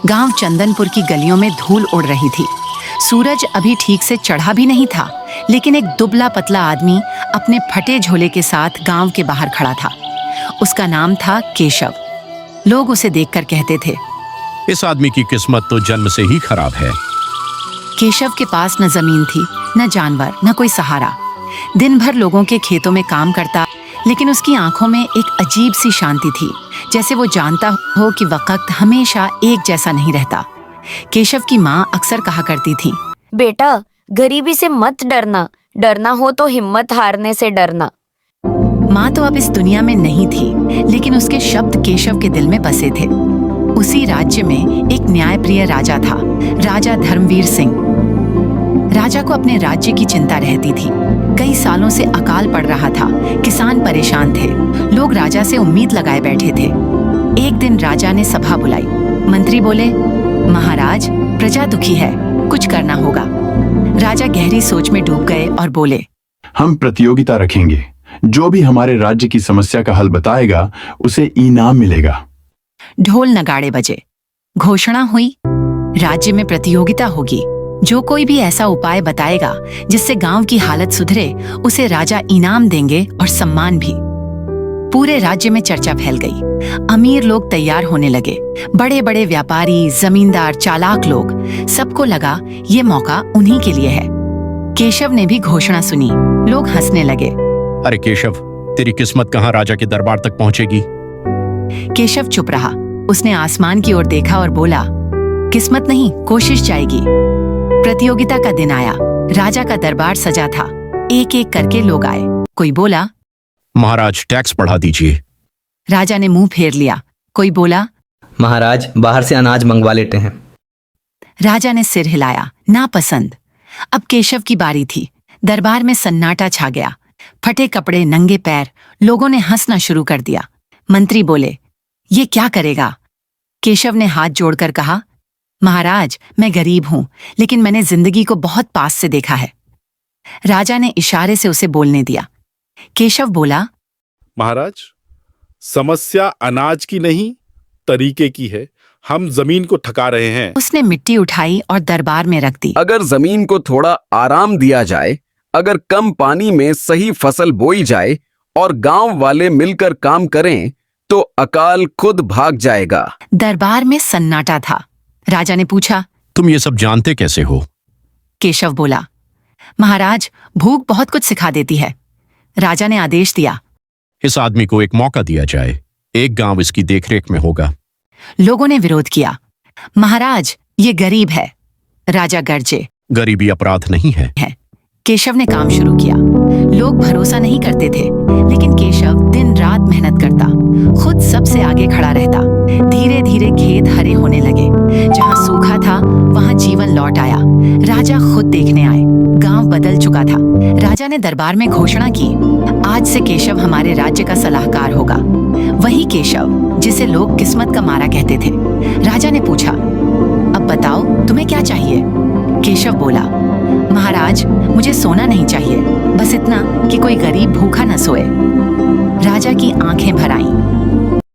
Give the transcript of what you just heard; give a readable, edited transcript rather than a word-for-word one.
गांव चंदनपुर की गलियों में धूल उड़ रही थी। सूरज अभी ठीक से चढ़ा भी नहीं था, लेकिन एक दुबला पतला आदमी अपने फटे झोले के साथ गांव के बाहर खड़ा था। उसका नाम था केशव। लोग उसे देखकर कहते थे, इस आदमी की किस्मत तो जन्म से ही खराब है। केशव के पास न जमीन थी, न जानवर, न कोई सहारा। दिन भर लोगों के खेतों में काम करता, लेकिन उसकी आंखों में एक अजीब सी शांति थी, जैसे वो जानता हो कि वक्त हमेशा एक जैसा नहीं रहता। केशव की माँ अक्सर कहा करती थी, बेटा, गरीबी से मत डरना, डरना हो तो हिम्मत हारने से डरना। माँ तो अब इस दुनिया में नहीं थी, लेकिन उसके शब्द केशव के दिल में बसे थे। उसी राज्य में एक न्यायप्रिय राजा था, राजा धर्मवीर सिंह। राजा को अपने राज्य की चिंता रहती थी। कई सालों से अकाल पड़ रहा था, किसान परेशान थे, लोग राजा से उम्मीद लगाए बैठे थे। एक दिन राजा ने सभा बुलाई। मंत्री बोले, महाराज, प्रजा दुखी है, कुछ करना होगा। राजा गहरी सोच में डूब गए और बोले, हम प्रतियोगिता रखेंगे। जो भी हमारे राज्य की समस्या का हल बताएगा, उसे इनाम मिलेगा। ढोल नगाड़े बजे। घोषणा हुई, राज्य में प्रतियोगिता होगी। जो कोई भी ऐसा उपाय बताएगा जिससे गांव की हालत सुधरे, उसे राजा इनाम देंगे और सम्मान भी। पूरे राज्य में चर्चा फैल गई। अमीर लोग तैयार होने लगे, बड़े बड़े व्यापारी, जमींदार, चालाक लोग। सबको लगा ये मौका उन्हीं के लिए है। केशव ने भी घोषणा सुनी। लोग हंसने लगे। अरे केशव, तेरी किस्मत कहाँ राजा के दरबार तक पहुंचेगी। केशव चुप रहा। उसने आसमान की ओर देखा और बोला, किस्मत नहीं, कोशिश जाएगी। प्रतियोगिता का दिन आया। राजा का दरबार सजा था। एक एक करके लोग आए। कोई बोला, महाराज, टैक्स बढ़ा दीजिए। राजा ने मुंह फेर लिया। कोई बोला, महाराज, बाहर से अनाज मंगवा लेते हैं। राजा ने सिर हिलाया, नापसंद। अब केशव की बारी थी। दरबार में सन्नाटा छा गया। फटे कपड़े, नंगे पैर, लोगों ने हंसना शुरू कर दिया। मंत्री बोले, ये क्या करेगा। केशव ने हाथ जोड़कर कहा, महाराज, मैं गरीब हूं, लेकिन मैंने जिंदगी को बहुत पास से देखा है। राजा ने इशारे से उसे बोलने दिया। केशव बोला, महाराज, समस्या अनाज की नहीं, तरीके की है। हम जमीन को थका रहे हैं। उसने मिट्टी उठाई और दरबार में रख दी। अगर जमीन को थोड़ा आराम दिया जाए, अगर कम पानी में सही फसल बोई जाए और गांव वाले मिलकर काम करें, तो अकाल खुद भाग जाएगा। दरबार में सन्नाटा था। राजा ने पूछा, तुम ये सब जानते कैसे हो। केशव बोला, महाराज, भूख बहुत कुछ सिखा देती है। राजा ने आदेश दिया, इस आदमी को एक मौका दिया जाए, एक गांव इसकी देखरेख में होगा। लोगों ने विरोध किया। महाराज, ये गरीब है। राजा गरजे, गरीबी अपराध नहीं है। केशव ने काम शुरू किया। लोग भरोसा नहीं करते थे, लेकिन केशव दिन रात मेहनत करता, खुद सबसे आगे खड़ा रहता। धीरे धीरे खेत हरे होने लगे। जहां सूखा था, वहां जीवन लौट आया। राजा खुद देखने आए। गांव बदल चुका था। राजा ने दरबार में घोषणा की, आज से केशव हमारे राज्य का सलाहकार होगा। वही केशव जिसे लोग किस्मत का मारा कहते थे। राजा ने पूछा, अब बताओ, तुम्हें क्या चाहिए। केशव बोला, महाराज, मुझे सोना नहीं चाहिए, बस इतना कि कोई गरीब भूखा न सोए। राजा की आंखें भर आईं।